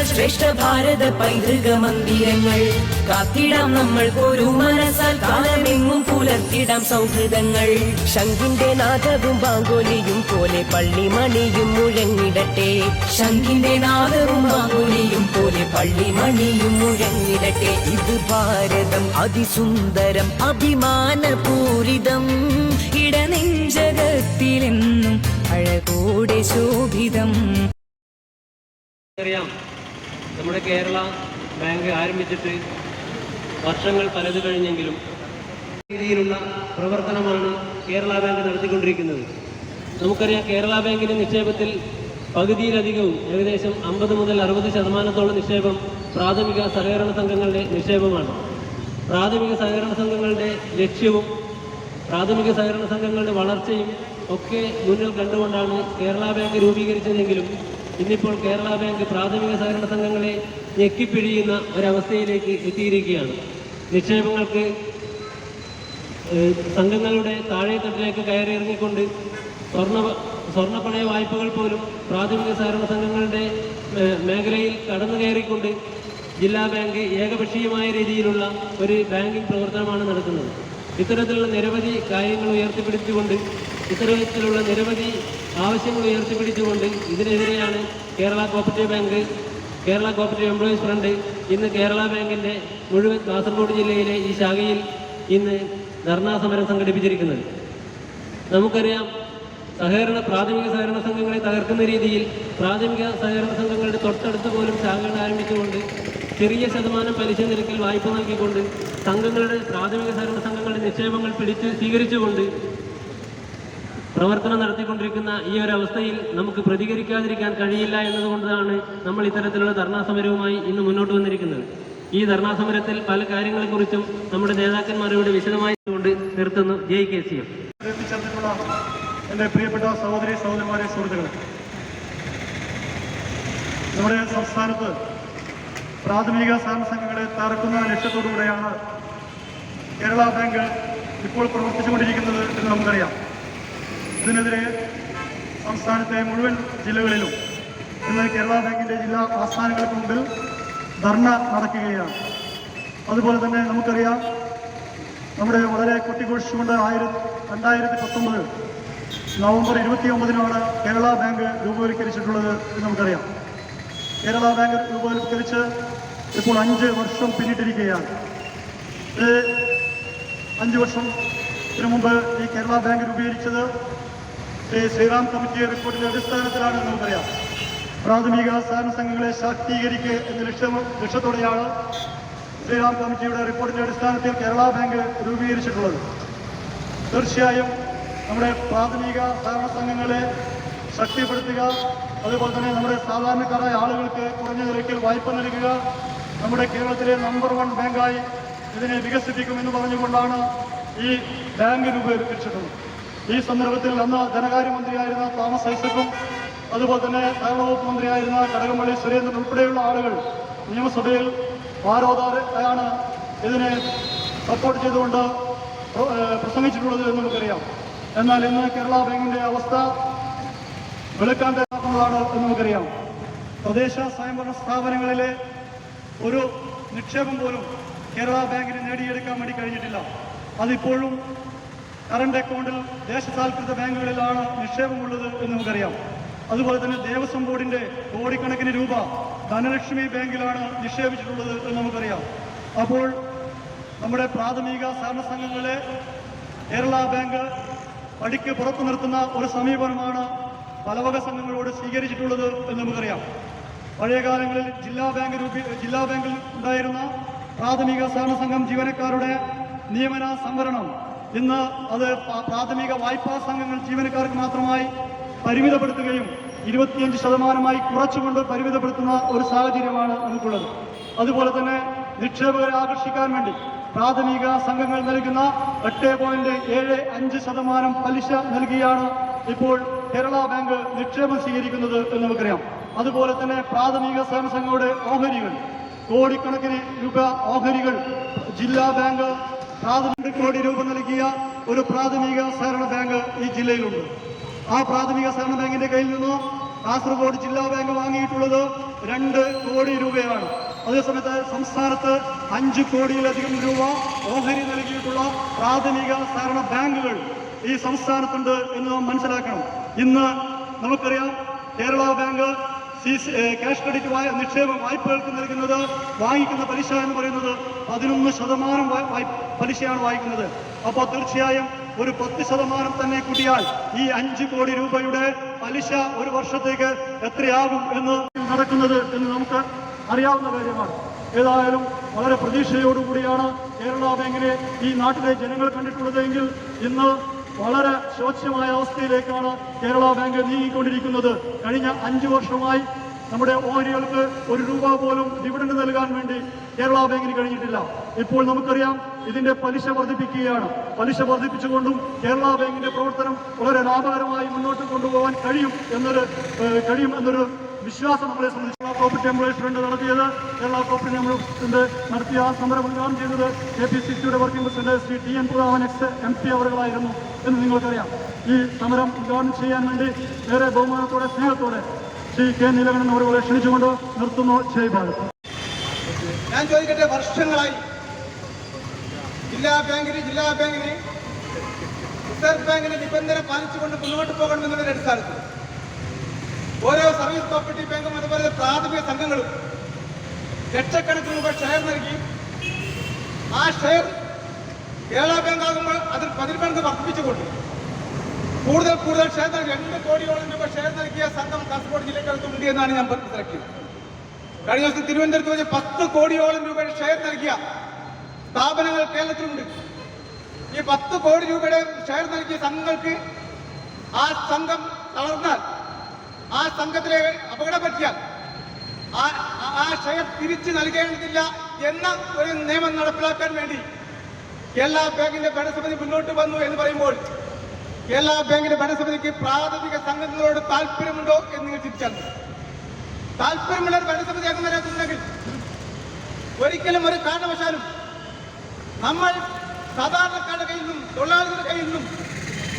ശ്രേഷ്ഠ ഭാരത പൈതൃക മന്ദിരങ്ങൾ കാത്തിടാം നമ്മൾക്കൊരു മനസ്സാൽ കാലമെങ്ങും പുലർത്തിടാം സൗഹൃദങ്ങൾ. ശംഖിന്റെ നാദവും ബാങ്കോലിയും പോലെ പള്ളിമണിയും മുഴങ്ങിടട്ടെ. ശംഖിന്റെ നാദവും ബാങ്കോലിയും പോലെ പള്ളിമണിയും മുഴങ്ങിടട്ടെ. ഇത് ഭാരതം അതിസുന്ദരം അഭിമാനപൂരിതം, ഇടനെഞ്ചകത്തിലെന്നും അഴകോടെ ശോഭിതം. അറിയാം, നമ്മുടെ കേരള ബാങ്ക് ആരംഭിച്ചിട്ട് വർഷങ്ങൾ പലത് കഴിഞ്ഞെങ്കിലും രീതിയിലുള്ള പ്രവർത്തനമാണ് കേരള ബാങ്ക് നടത്തിക്കൊണ്ടിരിക്കുന്നത്. നമുക്കറിയാം, കേരള ബാങ്കിന്റെ നിക്ഷേപത്തിൽ പകുതിയിലധികവും ഏകദേശം 50 മുതൽ 60% നിക്ഷേപം പ്രാഥമിക സഹകരണ സംഘങ്ങളുടെ നിക്ഷേപമാണ്. പ്രാഥമിക സഹകരണ സംഘങ്ങളുടെ ലക്ഷ്യവും പ്രാഥമിക സഹകരണ സംഘങ്ങളുടെ വളർച്ചയും ഒക്കെ മുന്നിൽ കണ്ടുകൊണ്ടാണ് കേരള ബാങ്ക് രൂപീകരിച്ചതെങ്കിലും ഇന്നിപ്പോൾ കേരള ബാങ്ക് പ്രാഥമിക സഹകരണ സംഘങ്ങളെ ഞെക്കിപ്പിഴിയുന്ന ഒരവസ്ഥയിലേക്ക് എത്തിയിരിക്കുകയാണ്. നിക്ഷേപങ്ങൾക്ക് സംഘങ്ങളുടെ താഴെത്തട്ടിലേക്ക് കയറിയിറങ്ങിക്കൊണ്ട് സ്വർണ്ണപ്പണയ വായ്പകൾ പോലും പ്രാഥമിക സഹകരണ സംഘങ്ങളുടെ മേഖലയിൽ കടന്നു കയറിക്കൊണ്ട് ജില്ലാ ബാങ്ക് ഏകപക്ഷീയമായ രീതിയിലുള്ള ഒരു ബാങ്കിങ് പ്രവർത്തനമാണ് നടത്തുന്നത്. ഇത്തരത്തിലുള്ള നിരവധി കാര്യങ്ങൾ ഉയർത്തിപ്പിടിച്ചുകൊണ്ട് ഇത്തരത്തിലുള്ള നിരവധി ആവശ്യങ്ങൾ ഉയർത്തിപ്പിടിച്ചുകൊണ്ട് ഇതിനെതിരെയാണ് Kerala cooperative bank, Kerala cooperative employees front ഇന്ന് കേരള ബാങ്കിൻ്റെ മുഴുവൻ കാസർഗോഡ് ജില്ലയിലെ ഈ ശാഖയിൽ ഇന്ന് ധർണാ സമരം സംഘടിപ്പിച്ചിരിക്കുന്നത്. നമുക്കറിയാം, പ്രാഥമിക സഹകരണ സംഘങ്ങളെ തകർക്കുന്ന രീതിയിൽ പ്രാഥമിക സഹകരണ സംഘങ്ങളുടെ തൊട്ടടുത്ത് പോലും ശാഖകൾ ആരംഭിച്ചുകൊണ്ട് ചെറിയ ശതമാനം പലിശ നിരക്കിൽ വായ്പ നൽകിക്കൊണ്ട് പ്രാഥമിക സഹകരണ സംഘങ്ങളുടെ നിക്ഷേപങ്ങൾ സ്വീകരിച്ചുകൊണ്ട് പ്രവർത്തനം നടത്തിക്കൊണ്ടിരിക്കുന്ന ഈ ഒരു അവസ്ഥയിൽ നമുക്ക് പ്രതികരിക്കാതിരിക്കാൻ കഴിയില്ല എന്നതുകൊണ്ടാണ് നമ്മൾ ഇത്തരത്തിലുള്ള ധർണാ സമരവുമായി ഇന്ന് മുന്നോട്ട് വന്നിരിക്കുന്നത്. ഈ ധർണാ സമരത്തിൽ പല കാര്യങ്ങളെക്കുറിച്ചും നമ്മുടെ നേതാക്കന്മാരോട് വിശദമായി കൊണ്ട് നിർത്തുന്നു. ജയ് KCF. എൻ്റെ പ്രിയപ്പെട്ട സഹോദരി സഹോദരന്മാരെ, സുഹൃത്തുക്കളെ, നമ്മുടെ സംസ്ഥാനത്ത് പ്രാഥമിക സഹകരണ സംഘങ്ങളെ തകർക്കുന്ന ലക്ഷ്യത്തോടുകൂടെയാണ് കേരള ബാങ്ക് ഇപ്പോൾ പ്രവർത്തിച്ചുകൊണ്ടിരിക്കുന്നത് എന്ന് നമുക്കറിയാം. ഇതിനെതിരെ സംസ്ഥാനത്തെ മുഴുവൻ ജില്ലകളിലും ഇന്ന് കേരള ബാങ്കിൻ്റെ ജില്ലാ ആസ്ഥാനങ്ങൾക്ക് മുമ്പിൽ ധർണ നടക്കുകയാണ്. അതുപോലെ തന്നെ നമുക്കറിയാം, നമ്മുടെ വളരെ കൊട്ടിഘോഷിച്ചുകൊണ്ട് 2019 നവംബർ 29 കേരള ബാങ്ക് രൂപവൽക്കരിച്ചിട്ടുള്ളത് എന്ന് നമുക്കറിയാം. കേരള ബാങ്ക് രൂപവൽക്കരിച്ച് ഇപ്പോൾ 5 വർഷം പിന്നിട്ടിരിക്കുകയാണ്. 5 വർഷത്തിന് മുമ്പ് ഈ കേരള ബാങ്ക് രൂപീകരിച്ചത് ശ്രീറാം കമ്മിറ്റി റിപ്പോർട്ടിന്റെ അടിസ്ഥാനത്തിലാണ് നമുക്കറിയാം. പ്രാഥമിക സഹകരണ സംഘങ്ങളെ ശാക്തീകരിക്കുക എന്ന ലക്ഷ്യത്തോടെയാണ് ശ്രീറാം കമ്മിറ്റിയുടെ റിപ്പോർട്ടിന്റെ അടിസ്ഥാനത്തിൽ കേരള ബാങ്ക് രൂപീകരിച്ചിട്ടുള്ളത്. തീർച്ചയായും നമ്മുടെ പ്രാഥമിക സഹകരണ സംഘങ്ങളെ ശക്തിപ്പെടുത്തുക, അതുപോലെ തന്നെ നമ്മുടെ സാധാരണക്കാരായ ആളുകൾക്ക് കുറഞ്ഞ നിരക്കിൽ വായ്പ നൽകുക, നമ്മുടെ കേരളത്തിലെ നമ്പർ 1 ബാങ്കായി ഇതിനെ വികസിപ്പിക്കുമെന്ന് പറഞ്ഞുകൊണ്ടാണ് ഈ ബാങ്ക് രൂപീകരിച്ചിട്ടുള്ളത്. ഈ സന്ദർഭത്തിൽ അന്ന് ധനകാര്യമന്ത്രിയായിരുന്ന തോമസ് ഐസക്കും അതുപോലെ തന്നെ സഹകരണ വകുപ്പ് മന്ത്രിയായിരുന്ന കടകംപള്ളി സുരേന്ദ്രൻ ഉൾപ്പെടെയുള്ള ആളുകൾ നിയമസഭയിൽ വാരോധാരയാണ് ഇതിനെ സപ്പോർട്ട് ചെയ്തുകൊണ്ട് പ്രസംഗിച്ചിട്ടുള്ളത് എന്ന് നമുക്കറിയാം. എന്നാൽ ഇന്ന് കേരള ബാങ്കിന്റെ അവസ്ഥ വെളുക്കാൻ തയ്യാറാക്കുന്നതാണ് എന്ന് നമുക്കറിയാം. തദ്ദേശ സ്വയംഭരണ സ്ഥാപനങ്ങളിലെ ഒരു നിക്ഷേപം പോലും കേരള ബാങ്കിന് നേടിയെടുക്കാൻ വേണ്ടി കഴിഞ്ഞിട്ടില്ല. അതിപ്പോഴും കറണ്ട് അക്കൗണ്ടിൽ ദേശസാൽകൃത ബാങ്കുകളിലാണ് നിക്ഷേപമുള്ളത് എന്ന് നമുക്കറിയാം. അതുപോലെ തന്നെ ദേവസ്വം ബോർഡിന്റെ കോടിക്കണക്കിന് രൂപ ധനലക്ഷ്മി ബാങ്കിലാണ് നിക്ഷേപിച്ചിട്ടുള്ളത് എന്ന് നമുക്കറിയാം. അപ്പോൾ നമ്മുടെ പ്രാഥമിക സഹകരണ സംഘങ്ങളെ കേരള ബാങ്ക് പടിക്ക് പുറത്തു നിർത്തുന്ന ഒരു സമീപനമാണ് പലവക സംഘങ്ങളോട് സ്വീകരിച്ചിട്ടുള്ളത് എന്ന് നമുക്കറിയാം. പഴയകാലങ്ങളിൽ ജില്ലാ ബാങ്കിൽ ഉണ്ടായിരുന്ന പ്രാഥമിക സഹകരണ സംഘം ജീവനക്കാരുടെ നിയമന സംവരണം ഇന്ന് അത് പ്രാഥമിക വായ്പാ സംഘങ്ങൾ ജീവനക്കാർക്ക് മാത്രമായി പരിമിതപ്പെടുത്തുകയും 25% കുറച്ചുകൊണ്ട് പരിമിതപ്പെടുത്തുന്ന ഒരു സാഹചര്യമാണ് നമുക്കുള്ളത്. അതുപോലെ തന്നെ നിക്ഷേപകരെ ആകർഷിക്കാൻ വേണ്ടി പ്രാഥമിക സംഘങ്ങൾ നൽകുന്ന 8.75% പലിശ നൽകിയാണ് ഇപ്പോൾ കേരള ബാങ്ക് നിക്ഷേപം സ്വീകരിക്കുന്നത് എന്ന് നമുക്കറിയാം. അതുപോലെ തന്നെ പ്രാഥമിക സഹകരണ സംഘങ്ങളുടെ ഓഹരികൾ, കോടിക്കണക്കിന് രൂപ ഓഹരികൾ ജില്ലാ ബാങ്ക് 2 കോടി രൂപ നൽകിയ ഒരു പ്രാഥമിക സഹകരണ ബാങ്ക് ഈ ജില്ലയിലുണ്ട്. ആ പ്രാഥമിക സഹകരണ ബാങ്കിന്റെ കയ്യിൽ നിന്ന് കാസർഗോഡ് ജില്ലാ ബാങ്ക് വാങ്ങിയിട്ടുള്ളത് 2 കോടി രൂപയാണ്. അതേസമയത്ത് സംസ്ഥാനത്ത് 5 കോടിയിലധികം രൂപ ഓഹരി നൽകിയിട്ടുള്ള പ്രാഥമിക സഹകരണ ബാങ്കുകൾ ഈ സംസ്ഥാനത്തുണ്ട് എന്ന് നാം മനസ്സിലാക്കണം. ഇന്ന് നമുക്കറിയാം കേരള ബാങ്ക് ക്യാഷ് ക്രെഡിറ്റ് നിക്ഷേപ വായ്പകൾക്ക് നൽകുന്നത് വാങ്ങിക്കുന്ന പലിശ എന്ന് പറയുന്നത് 11% പലിശയാണ് വാങ്ങിക്കുന്നത്. അപ്പോൾ തീർച്ചയായും ഒരു 10% തന്നെ കൂട്ടിയാൽ ഈ 5 കോടി രൂപയുടെ പലിശ ഒരു വർഷത്തേക്ക് എത്രയാകും എന്ന് നടക്കുന്നത് എന്ന് നമുക്ക് അറിയാവുന്ന കാര്യമാണ്. ഏതായാലും വളരെ പ്രതീക്ഷയോടുകൂടിയാണ് കേരള ബാങ്കിനെ ഈ നാട്ടിലെ ജനങ്ങൾ കണ്ടിട്ടുള്ളതെങ്കിൽ ഇന്ന് വളരെ ശോച്യമായ അവസ്ഥയിലേക്കാണ് കേരള ബാങ്ക് നീങ്ങിക്കൊണ്ടിരിക്കുന്നത്. കഴിഞ്ഞ 5 വർഷമായി നമ്മുടെ ഓഹരികൾക്ക് 1 രൂപ പോലും ഡിവിഡൻഡ് നൽകാൻ വേണ്ടി കേരള ബാങ്കിന് കഴിഞ്ഞിട്ടില്ല. ഇപ്പോൾ നമുക്കറിയാം ഇതിന്റെ പലിശ വർദ്ധിപ്പിക്കുകയാണ്. പലിശ വർദ്ധിപ്പിച്ചുകൊണ്ടും കേരള ബാങ്കിന്റെ പ്രവർത്തനം വളരെ ലാഭകരമായി മുന്നോട്ട് കൊണ്ടുപോകാൻ കഴിയും എന്നൊരു വിശ്വാസം നമ്മളെ സംബന്ധിച്ച് കോപ്പറേറ്റീവ് എംപ്ലോയീസ് ഫ്രണ്ട് നടത്തിയത്, കേരള കോപ്പറേറ്റീവ് എംപ്ലോയീസ് നടത്തിയ സമരം ഉദ്ഘാടനം ചെയ്തത് KPCCയുടെ working president Shri TN Prathapan MP അവരുകളായിരുന്നു എന്ന് നിങ്ങൾക്കറിയാം. ഈ സമരം ഉദ്ഘാടനം ചെയ്യാൻ വേണ്ടി ഏറെ ബഹുമാനത്തോടെ സ്നേഹത്തോടെ ശ്രീ K നീലകണ്ഠൻ അവരുകളെ ക്ഷണിച്ചുകൊണ്ട് നിർത്തുന്നു. ജയ് ഭാരത്. ഞാൻ ചോദിക്കട്ടെ, വർഷങ്ങളായി ജില്ലാ ബാങ്കിന് റിസർവ് ബാങ്കിന്റെ നിബന്ധന പാലിച്ചുകൊണ്ട് മുന്നോട്ട് പോകണമെന്നുള്ള അടിസ്ഥാനത്തിൽ ഓരോ സർവീസ് കോപ്പറേറ്റീവ് ബാങ്കും അതുപോലെ പ്രാഥമിക സംഘങ്ങളും ലക്ഷക്കണക്കിന് രൂപ ഷെയർ നൽകി ആ ഷെയർ കേരള ബാങ്ക് ആകുമ്പോൾ അതിൽ 10 മടങ്ങ് വർദ്ധിപ്പിച്ചുകൊണ്ട് കൂടുതൽ ഷെയർ നൽകി 2 കോടിയോളം രൂപ ഷെയർ നൽകിയ സംഘം കാസർഗോഡ് ജില്ലക്കകത്തുണ്ട് എന്നാണ് ഞാൻ മനസ്സിലാക്കിയത്. കഴിഞ്ഞ ദിവസം തിരുവനന്തപുരത്ത് വെച്ച് 10 കോടിയോളം രൂപ ഷെയർ നൽകിയ സ്ഥാപനങ്ങൾ കേരളത്തിലുണ്ട്. ഈ 10 കോടി രൂപയുടെ ഷെയർ നൽകിയ സംഘങ്ങൾക്ക് ആ സംഘം തളർന്നാൽ, ആ സംഘത്തിലെ അപകടം പറ്റിയാൽ ആ ഷെയർ തിരിച്ചു നൽകേണ്ടതില്ല എന്ന ഒരു നിയമം നടപ്പിലാക്കാൻ വേണ്ടി കേരള ബാങ്കിന്റെ ഭരണസമിതി മുന്നോട്ട് വന്നു എന്ന് പറയുമ്പോൾ കേരള ബാങ്കിന്റെ ഭരണസമിതിക്ക് പ്രാഥമിക സംഘങ്ങളോട് താല്പര്യമുണ്ടോ എന്ന് നിങ്ങൾ തിരിച്ചറിഞ്ഞു. താല്പര്യമുള്ള ഒരു ഭരണസമിതി അംഗമാരാക്കുന്നുണ്ടെങ്കിൽ ഒരിക്കലും ഒരു കാരണവശാലും നമ്മൾ സാധാരണക്കാരുടെ കയ്യിൽ നിന്നും തൊഴിലാളികളുടെ കയ്യിൽ നിന്നും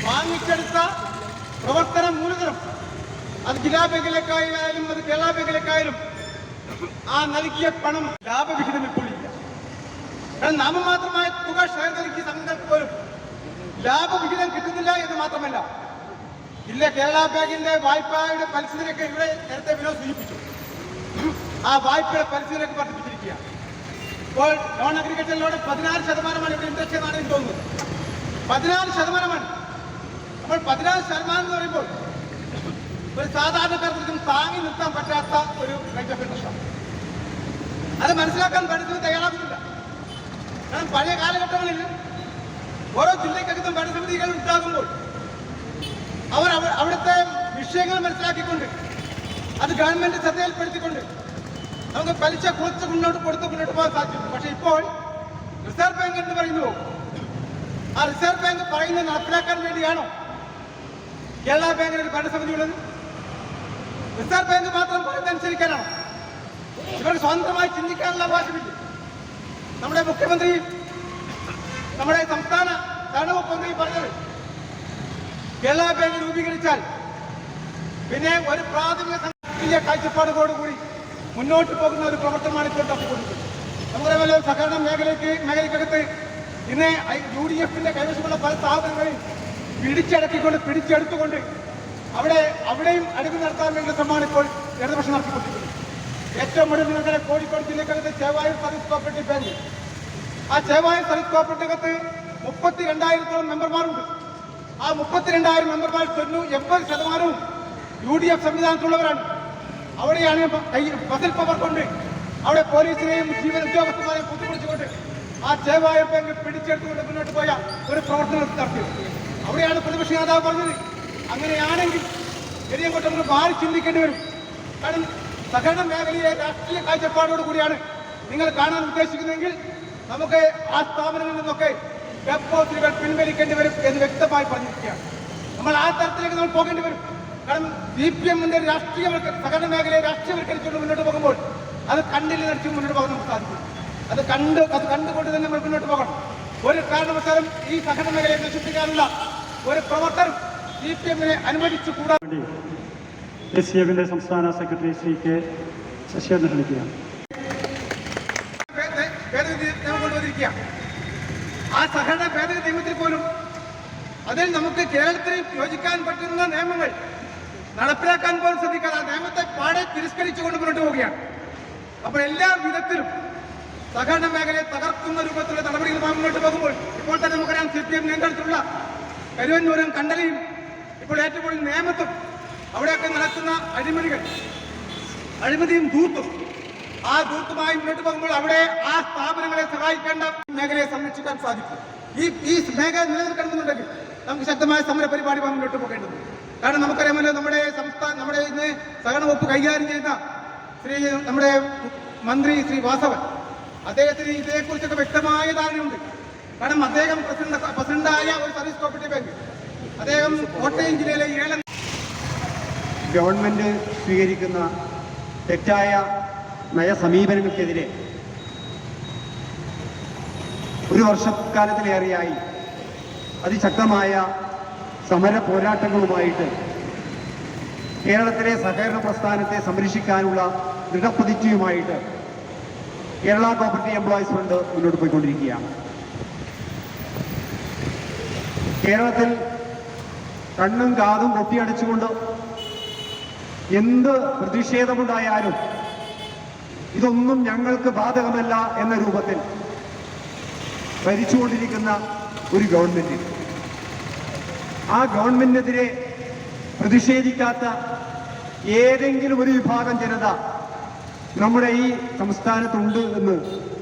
വാങ്ങിച്ചെടുത്ത പ്രവർത്തന മൂലധനം, അത് ജില്ലാ ബാങ്കിലേക്കായാലും അത് കേരള ബാങ്കിലേക്കായാലും ആ നൽകിയ പണം ലാഭവിഹിതം ഇപ്പോൾ ഇല്ല. കാരണം നാമമാത്രമായ തുക ഷെയർ നൽകിയ സംഘങ്ങൾക്ക് പോലും ലാഭവിഹിതം കിട്ടുന്നില്ല എന്ന് മാത്രമല്ല, ഇല്ല കേരള ബാങ്കിന്റെ വായ്പയുടെ പലിശ നിരക്ക് ഇവിടെ നേരത്തെ വിനോദ് സൂചിപ്പിച്ചു. ആ വായ്പയുടെ പലിശ നിരക്ക് വർദ്ധിപ്പിച്ചിരിക്കുക. ഇപ്പോൾ നോൺ അഗ്രികൾച്ചർ ലോൺ 14% ഇവിടെ ഇൻട്രസ്റ്റ് എന്നാണ് എനിക്ക് തോന്നുന്നത്. 14%. അപ്പോൾ 14% എന്ന് പറയുമ്പോൾ ഒരു സാധാരണക്കാർക്കും താങ്ങി നിർത്താൻ പറ്റാത്ത ഒരു റേറ്റ് ഓഫ് ഇൻട്രസ്റ്റ് ആണ്. അത് മനസ്സിലാക്കാൻ ഭരണസമിതി തയ്യാറാകുന്നില്ല. കാരണം പഴയ കാലഘട്ടങ്ങളിൽ ഓരോ ജില്ലയ്ക്കകത്തും ഭരണസമിതികൾ ഉണ്ടാകുമ്പോൾ അവിടുത്തെ വിഷയങ്ങൾ മനസ്സിലാക്കിക്കൊണ്ട് അത് ഗവൺമെന്റ് ശ്രദ്ധയിൽപ്പെടുത്തിക്കൊണ്ട് നമുക്ക് പലിശ കുറച്ച് മുന്നോട്ട് പോകാൻ സാധിക്കും. പക്ഷെ ഇപ്പോൾ റിസർവ് ബാങ്ക് എന്ന് പറയുന്നു, ആ റിസർവ് ബാങ്ക് പറയുന്നത് നടപ്പിലാക്കാൻ വേണ്ടിയാണോ കേരള ബാങ്കിന് ഒരു ഭരണസമിതി ഉള്ളത്? റിസർവ് ബാങ്ക് മാത്രം പറയുന്നതനുസരിക്കാനാണോ? ഇവർക്ക് സ്വന്തമായി ചിന്തിക്കാനുള്ള അവകാശമില്ല. നമ്മുടെ മുഖ്യമന്ത്രി, നമ്മുടെ സംസ്ഥാന ധനവകുപ്പ് മന്ത്രി പറഞ്ഞത് കേരള ബാങ്ക് രൂപീകരിച്ചാൽ പിന്നെ ഒരു പ്രാഥമിക സംഘത്തിന്റെ കാഴ്ചപ്പാടുകളോടുകൂടി മുന്നോട്ട് പോകുന്ന ഒരു പ്രവർത്തനമാണ് ഇപ്പോൾ തപ്പിക്കൊണ്ടിരിക്കുന്നത്. നമുക്കറിയാമല്ലോ, സഹകരണ മേഖലയ്ക്കകത്ത് ഇന്ന് UDFന്റെ കൈവശമുള്ള പല സ്ഥാപനങ്ങളെയും പിടിച്ചെടുത്തുകൊണ്ട് അവിടെയും അഴിമതി നടത്താൻ വേണ്ടി ശ്രമമാണ് ഇപ്പോൾ ഇടതുപക്ഷം നടത്തിക്കൊണ്ടിരിക്കുന്നത്. ഏറ്റവും ഒടുവിൽ നിങ്ങളുടെ കോഴിക്കോട് ജില്ലക്കകത്ത് ചേവായൂർ സർവീസ് കോപ്പറേറ്റീവ് ബാങ്ക്, ആ ചേവായൂർ സർവീസ് കോപ്പറേറ്റീവകത്ത് 32,000-ഓളം മെമ്പർമാരുണ്ട്. ആ 32,000 മെമ്പർമാർ 80% UDF സംവിധാനത്തിലുള്ളവരാണ്. അവിടെയാണ് ബസിൽ പവർ കൊണ്ട് അവിടെ പോലീസിനെയും ജീവൻ ഉദ്യോഗസ്ഥന്മാരെയും കുത്തിപ്പിടിച്ചുകൊണ്ട് ആ ചേവായൂർ ബാങ്ക് പിടിച്ചെടുത്തുകൊണ്ട് മുന്നോട്ട് പോയ ഒരു പ്രവർത്തനം നടത്തിയത്. അവിടെയാണ് പ്രതിപക്ഷ നേതാവ് പറഞ്ഞത്, അങ്ങനെയാണെങ്കിൽ ഇനിയങ്ങോട്ട് നമുക്ക് മാറി ചിന്തിക്കേണ്ടി വരും. കാരണം സഹകരണ മേഖലയെ രാഷ്ട്രീയ കാഴ്ചപ്പാടോട് കൂടിയാണ് നിങ്ങൾ കാണാൻ ഉദ്ദേശിക്കുന്നതെങ്കിൽ നമുക്ക് ആ സ്ഥാപനങ്ങളിൽ നിന്നൊക്കെ ഡെപ്പോസിറ്റുകൾ പിൻവലിക്കേണ്ടി വരും എന്ന് വ്യക്തമായി പറഞ്ഞിരിക്കുകയാണ്. നമ്മൾ ആ തരത്തിലേക്ക് നമ്മൾ പോകേണ്ടി വരും. കാരണം CPMന്റെ സഹകരണ മേഖലയെ രാഷ്ട്രീയവൽക്കരിച്ചുകൊണ്ട് മുന്നോട്ട് പോകുമ്പോൾ അത് കണ്ടിൽ നടിച്ച് മുന്നോട്ട് പോകാൻ നമുക്ക് സാധിക്കും. അത് കണ്ടുകൊണ്ട് തന്നെ നമ്മൾ മുന്നോട്ട് പോകണം. ഒരു കാരണവശാലും ഈ സഹകരണ മേഖലയെ നശിപ്പിക്കാനുള്ള ഒരു പ്രവർത്തനം CPMനെ അനുവദിച്ചുകൂടാ. SCFന്റെ സംസ്ഥാന സെക്രട്ടറി ശ്രീ K ശശിയേട്ടനെ ക്ഷണിക്കുകയാണ്. ഭേദഗതി നിയമം കൊണ്ടുവന്നിരിക്കുക. ആ സഹകരണ ഭേദഗതി നിയമത്തിൽ പോലും അതിൽ നമുക്ക് കേരളത്തിന് യോജിക്കാൻ പറ്റുന്ന നിയമങ്ങൾ നടപ്പിലാക്കാൻ പോലും ശ്രദ്ധിക്കാതെ ആ നിയമത്തെ പാടെ തിരസ്കരിച്ചുകൊണ്ട് മുന്നോട്ട് പോവുകയാണ്. അപ്പോൾ എല്ലാ വിധത്തിലും സഹകരണ മേഖലയെ തകർക്കുന്ന രൂപത്തിലുള്ള നടപടികളുമായി മുന്നോട്ട് പോകുമ്പോൾ ഇപ്പോൾ തന്നെ നമുക്കറിയാം CPM നിയന്ത്രണത്തിലുള്ള കരുവന്നൂരും കണ്ടലയും ഇപ്പോൾ ഏറ്റവും നേമത്തും അവിടെയൊക്കെ നടക്കുന്ന അഴിമതിയും ധൂർത്തും ആ ധൂർത്തുമായി മുന്നോട്ട് പോകുമ്പോൾ അവിടെ ആ സ്ഥാപനങ്ങളെ സഹായിക്കേണ്ട മേഖലയെ സംരക്ഷിക്കാൻ സാധിക്കും. ഈ മേഖല നിലനിൽക്കണമെന്നുണ്ടെങ്കിൽ നമുക്ക് ശക്തമായ സമര പരിപാടിയുമായി മുന്നോട്ട് പോകേണ്ടത്. കാരണം നമുക്കറിയാമല്ലോ നമ്മുടെ ഇന്ന് സഹകരണ വകുപ്പ് കൈകാര്യം ചെയ്യുന്ന നമ്മുടെ മന്ത്രി ശ്രീ വാസവൻ, അദ്ദേഹത്തിന് ഇതേക്കുറിച്ചൊക്കെ വ്യക്തമായ ധാരണയുണ്ട്. കാരണം അദ്ദേഹം പ്രസിഡന്റായ ഒരു സർവീസ് കോപ്പറേറ്റീവ് ബാങ്ക്, അദ്ദേഹം കോട്ടയം ജില്ലയിലെ ഗവൺമെന്റ് സ്വീകരിക്കുന്ന തെറ്റായ നയസമീപനങ്ങൾക്കെതിരെ ഒരു വർഷക്കാലത്തിലേറെയായി അതിശക്തമായ സമര പോരാട്ടങ്ങളുമായിട്ട് കേരളത്തിലെ സഹകരണ പ്രസ്ഥാനത്തെ സംരക്ഷിക്കാനുള്ള ദൃഢപ്രതിജ്ഞയുമായിട്ട് കേരള കോപ്പറേറ്റീവ് എംപ്ലോയീസ് ഫണ്ട് മുന്നോട്ട് പോയിക്കൊണ്ടിരിക്കുകയാണ്. കേരളത്തിൽ കണ്ണും കാതും പൊട്ടിയടച്ചുകൊണ്ട് എന്ത് പ്രതിഷേധമുണ്ടായാലും ഇതൊന്നും ഞങ്ങൾക്ക് ബാധകമല്ല എന്ന രൂപത്തിൽ ഭരിച്ചുകൊണ്ടിരിക്കുന്ന ഒരു ഗവൺമെന്റ്, ആ ഗവൺമെന്റിനെതിരെ പ്രതിഷേധിക്കാത്ത ഏതെങ്കിലും ഒരു വിഭാഗം ജനത നമ്മുടെ ഈ സംസ്ഥാനത്തുണ്ട് എന്ന്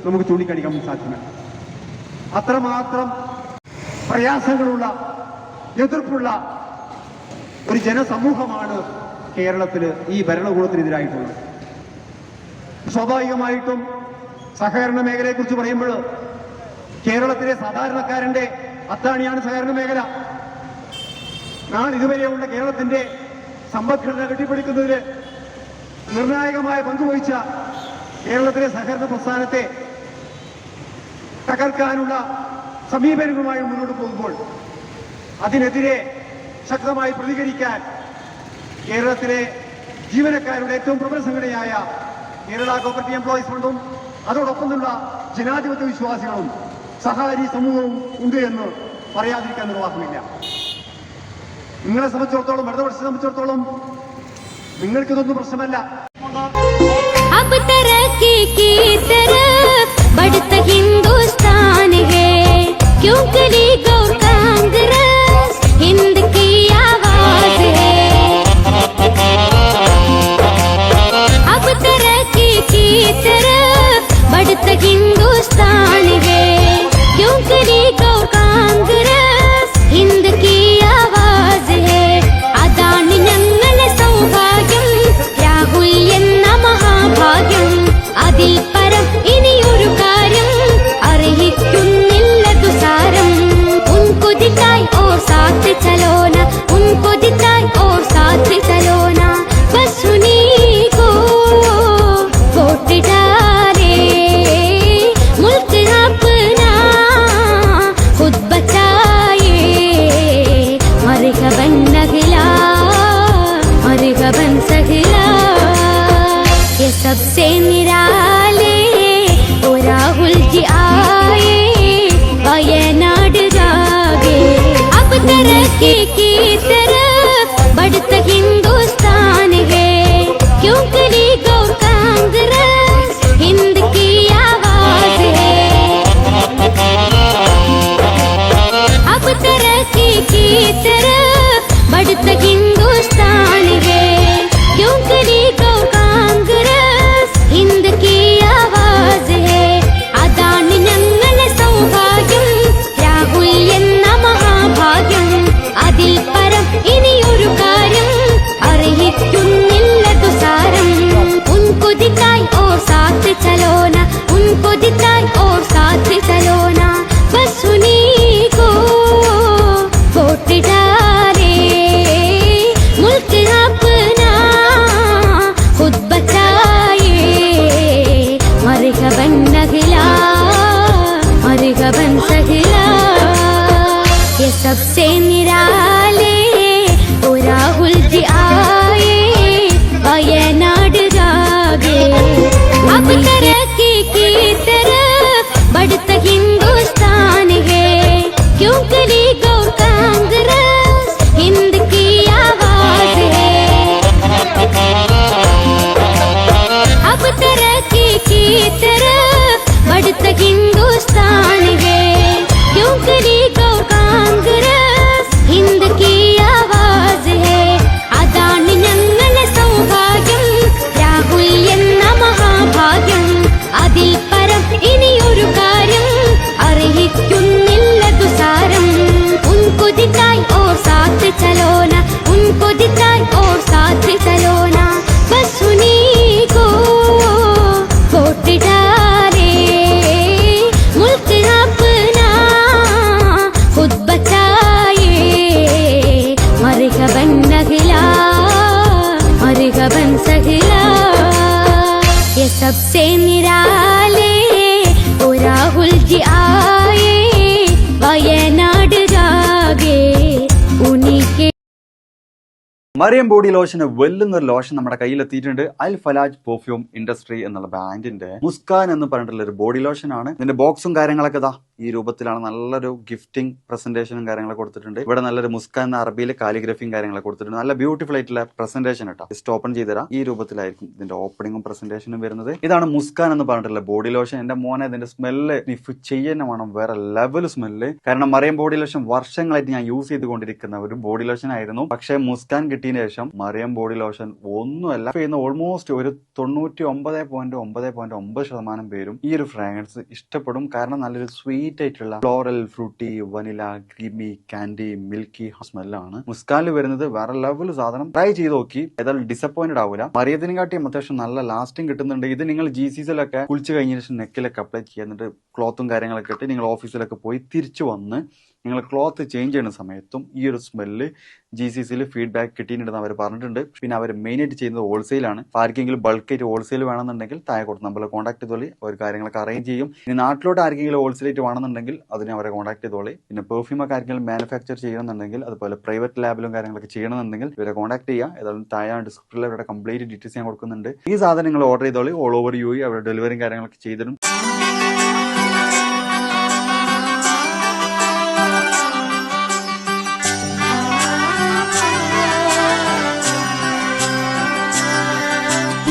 നമുക്ക് ചൂണ്ടിക്കാണിക്കാൻ സാധ്യമല്ല. അത്രമാത്രം പ്രയാസങ്ങളുള്ള, എതിർപ്പുള്ള ഒരു ജനസമൂഹമാണ് കേരളത്തിൽ ഈ ഭരണകൂടത്തിനെതിരായിട്ടുള്ളത്. സ്വാഭാവികമായിട്ടും സഹകരണ മേഖലയെക്കുറിച്ച് പറയുമ്പോൾ കേരളത്തിലെ സാധാരണക്കാരന്റെ അത്താണിയാണ് സഹകരണ മേഖല. ഇതുവരെയുള്ള കേരളത്തിന്റെ സമ്പദ്ഘടന കെട്ടിപ്പടുക്കുന്നതിൽ നിർണായകമായ പങ്കുവഹിച്ച കേരളത്തിലെ സഹകരണ പ്രസ്ഥാനത്തെ തകർക്കാനുള്ള സമീപനങ്ങളുമായി മുന്നോട്ട് പോകുമ്പോൾ അതിനെതിരെ ശക്തമായി പ്രതികരിക്കാൻ കേരളത്തിലെ ജീവനക്കാരുടെ ഏറ്റവും പ്രബല സംഘടനയായ കേരള കോപ്പറേറ്റീവ് എംപ്ലോയീസ് ഫണ്ടും അതോടൊപ്പമുള്ള ജനാധിപത്യ വിശ്വാസികളും സഹകാരി സമൂഹവും ഉണ്ട് എന്ന് പറയാതിരിക്കാൻ നിർവാഹമില്ല. നിങ്ങളെ സംബന്ധിച്ചിടത്തോളം, ഇടതുപക്ഷത്തെ സംബന്ധിച്ചിടത്തോളം നിങ്ങൾക്കിതൊന്നും പ്രശ്നമല്ല. अब तरक्की की तरफ बढ़ता हिंदुस्तान है, क्योंकि लीग और कांग्रेस हिंद की आवाज है. अब तरक्की की तरफ बढ़ता हिंदुस्तान है, क्योंकि लीग और कांग्रेस हिंद की आवाज है. അതാണ് ഞങ്ങളെ സൗഭാഗ്യം, രാഹുൽ എന്ന മഹാഭാഗ്യം. അതിൽ പരം ഇനിയൊരു കാര്യം അറിയിക്കുന്നില്ലതു സാരം. ഉൻകോ ദിഖായ് ഓർ സാത്ത് ചലോന, ഉൻകോ ദിഖായ് ഓർ സാത്ത് ചലോന. ബസ് സുനീ കോ വോട്ട് ഡാലേ, മുൽക്ക് अपना खुद बचाए. मरहबन नगला, मरहबन सगला, ये सबसे निराले ओ राहुल जी आए, वायनाड जागे. अब तरक्की की तरफ बढ़ता हिंदुस्तान है, क्योंकि लीग और कांग्रेस हिंद की आवाज है. अब तरक्की की तरफ बढ़ता हिंदुस्तान है, क्योंकि लीग और कांग्रेस हिंद की आवाज है. അതാണ് ഞങ്ങളെ സൗഭാഗ്യം, രാഹുൽ എന്ന മഹാഭാഗ്യം. അതിൽ പരം ഇനിയൊരു കാര്യം तरफ बढ़ता हिंदुस्तान है क्योंकि लीग और कांग्रेस हिंद की आवाज है അതാണ് ഞങ്ങളുടെ സൗഭാഗ്യം രാഹുൽ എന്ന മഹാഭാഗ്യം അതിൽ പരം ഇനിയൊരു കാര്യം അർഹിക്കുന്നില്ല തുസാരം ഉनको दिखाई और साथ चलो ना उनको दिखाई और साथ चलो ना बस उन्हीं को वोट डाले मुल्क अपना खुद बचाए मरहबन नगला मरहबन सगला ये सबसे निराले ओ राहुल जी आए वयनाड जागे उन्हीं के മറിയം ബോഡി ലോഷന് വെല്ലുന്നൊരു ലോഷൻ നമ്മുടെ കയ്യിൽ എത്തിയിട്ടുണ്ട്. അൽ ഫലാജ് പെർഫ്യൂം ഇൻഡസ്ട്രി എന്നുള്ള ബ്രാൻഡിന്റെ മുസ്കാൻ എന്ന് പറഞ്ഞിട്ടുള്ള ഒരു ബോഡി ലോഷൻ ആണ്. ഇതിന്റെ ബോക്സും കാര്യങ്ങളൊക്കെ ഇതാ ഈ രൂപത്തിലാണ്. നല്ലൊരു ഗിഫ്റ്റിംഗ് പ്രസന്റേഷനും കാര്യങ്ങളൊക്കെ കൊടുത്തിട്ടുണ്ട്. ഇവിടെ നല്ലൊരു മുസ്കാൻ എന്ന അറബിയിൽ കാലിഗ്രഫിയും കാര്യങ്ങളൊക്കെ കൊടുത്തിട്ടുണ്ട്. നല്ല ബ്യൂട്ടിഫുൾ ആയിട്ടുള്ള പ്രസന്റേഷൻ കേട്ടോ. ജസ്റ്റ് ഓപ്പൺ ചെയ്തുതരാം. ഈ രൂപത്തിലായിരിക്കും ഇതിന്റെ ഓപ്പണിങ്ങും പ്രസന്റേഷനും വരുന്നത്. ഇതാണ് മുസ്കാൻ എന്ന് പറഞ്ഞിട്ടുള്ള ബോഡി ലോഷൻ. എന്റെ മോനെ ഇതിന്റെ സ്മെല്ല് സ്നിഫ് ചെയ്യുന്ന വേണം, വേറെ ലെവൽ സ്മെല്ല്. കാരണം മറിയം ബോഡി ലോഷൻ വർഷങ്ങളായിട്ട് ഞാൻ യൂസ് ചെയ്തുകൊണ്ടിരിക്കുന്ന ഒരു ബോഡി ലോഷൻ ആയിരുന്നു. പക്ഷേ മുസ്കാൻ കിട്ടിയതിന് ശേഷം മറിയം ബോഡി ലോഷൻ ഒന്നുമല്ല ചെയ്യുന്ന ഓൾമോസ്റ്റ് ഒരു 99.9% പേരും ഈ ഒരു ഫ്രാഗ്രൻസ് ഇഷ്ടപ്പെടും. കാരണം നല്ലൊരു സ്വീറ്റ് ആയിട്ടുള്ള floral, fruity, vanilla, creamy, candy, milky സ്മെല്ലാണ് മുസ്കാനിൽ വരുന്നത്. വേറെ ലെവൽ സാധനം. ട്രൈ ചെയ്ത് നോക്കി, ഏതായാലും ഡിസപ്പോയിന്റഡ് ആവില്ല. മറിയത്തിനും കാട്ടിയും അത്യാവശ്യം നല്ല ലാസ്റ്റിംഗ് കിട്ടുന്നുണ്ട്. ഇത് നിങ്ങൾ GCCയിലൊക്കെ കുളിച്ച് കഴിഞ്ഞ ശേഷം നെക്കിലൊക്കെ അപ്ലൈ ചെയ്യുന്നുണ്ട്. ക്ലോത്തും കാര്യങ്ങളൊക്കെ ഇട്ട് നിങ്ങൾ ഓഫീസിലൊക്കെ പോയി തിരിച്ചു വന്ന് നിങ്ങൾ ക്ലോത്ത് ചേഞ്ച് ചെയ്യുന്ന സമയത്തും ഈ ഒരു സ്മെല്ല് GCCയിൽ ഫീഡ്ബാക്ക് കിട്ടിയിട്ടുണ്ടെന്ന് അവർ പറഞ്ഞിട്ടുണ്ട്. പിന്നെ അവർ മെയിനായിട്ട് ചെയ്യുന്നത് ഹോൾസെയിലാണ്. ആർക്കെങ്കിലും ബൾക്കായിട്ട് ഹോൾസെയിൽ വേണമെന്നുണ്ടെങ്കിൽ താഴെ കൊടുത്ത് നമ്മളെ കോൺടാക്ട് ചെയ്തോളി. അവർ കാര്യങ്ങളൊക്കെ അറേഞ്ച് ചെയ്യും. ഇനി നാട്ടിലോട്ട് ആർക്കെങ്കിലും ഹോൾസെയിലായിട്ട് വേണമെന്നുണ്ടെങ്കിൽ അതിനെ അവരെ കോൺടാക്ട് ചെയ്തോളി. പിന്നെ പെർഫ്യൂം ഒക്കെ ആർക്കെങ്കിലും മാനുഫാക്ചർ ചെയ്യണമെന്നുണ്ടെങ്കിൽ അതുപോലെ പ്രൈവറ്റ് ലാബിലും കാര്യങ്ങളൊക്കെ ചെയ്യണമെന്നുണ്ടെങ്കിൽ ഇവരെ കോൺടാക്ട് ചെയ്യുക. ഏതായാലും താഴെ ഡിസ്ക്രിപ്ഷനിൽ അവരുടെ കംപ്ലീറ്റ് ഡീറ്റെയിൽസ് ഞാൻ കൊടുക്കുന്നുണ്ട്. ഈ സാധനം നിങ്ങൾ ഓർഡർ ചെയ്തോളി. ഓൾ ഓവർ UAE അവരുടെ ഡെലിവറിയും കാര്യങ്ങളൊക്കെ ചെയ്തിടും.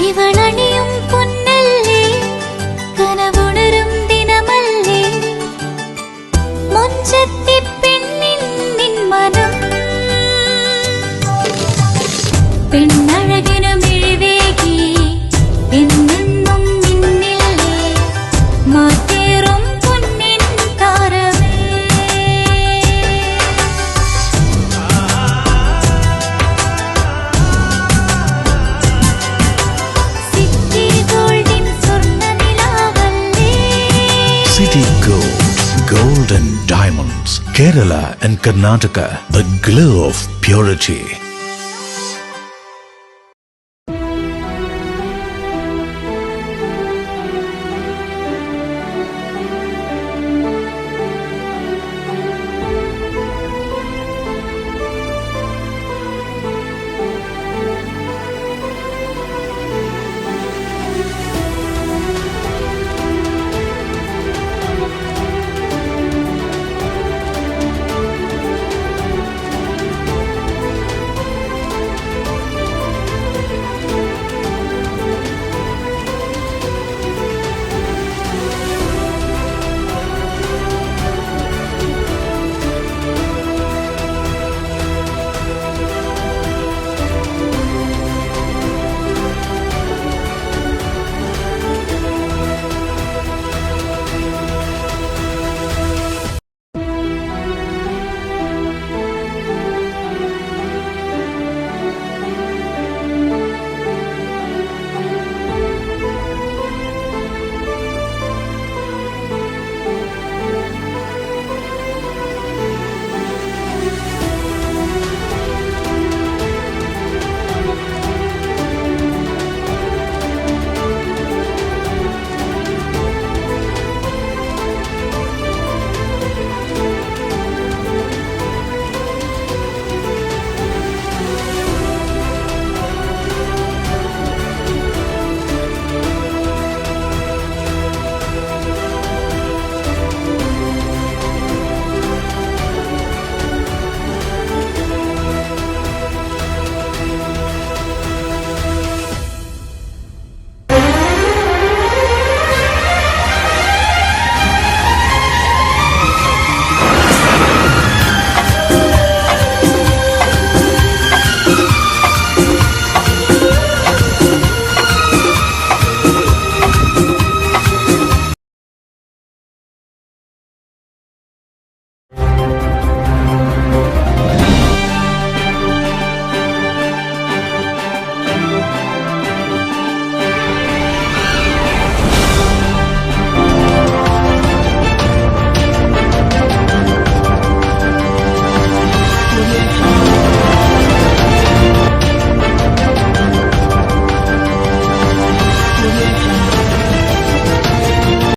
ഇവളണിയും പൊന്നല്ലേ കനവുണരും ദിനമല്ലേ മുഞ്ചത്തി പെണ്ണിൻ നിൻ മനം പെണ്ണഴകിനു മിഴിവേകി എന്നെന്നും നിന്നില്ലേ മാറ്റേറും പൊന്നിൻ താരമേ City Gold and Diamonds, Kerala and Karnataka, the glow of purity.